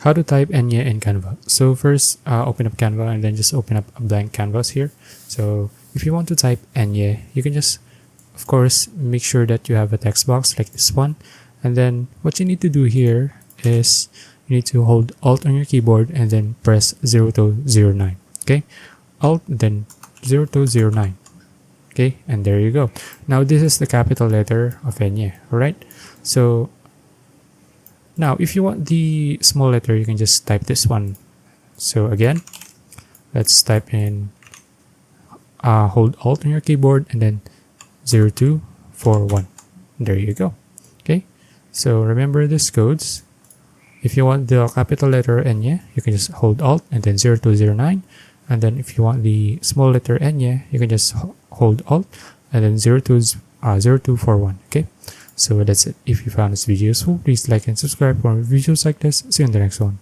how to type Enye in Canva. So first, open up Canva and then just open up a blank canvas here. So if you want to type Enye, you can just, of course, make sure that you have a text box like this one. And then what you need to do here is you need to hold Alt on your keyboard and then press 0 to 09. Okay, Alt then 0 to 09. Okay, and there you go. Now this is the capital letter of Enye. All right. So now if you want the small letter, you can just type this one. So again, let's type in hold Alt on your keyboard and then 0241. There you go. Okay, so remember these codes. If you want the capital letter Enye, you can just hold Alt and then 0209. And then if you want the small letter Enye, you can just hold Alt and then 0241. Okay, so that's it. If you found this video useful, please like and subscribe for more videos like this. See you in the next one.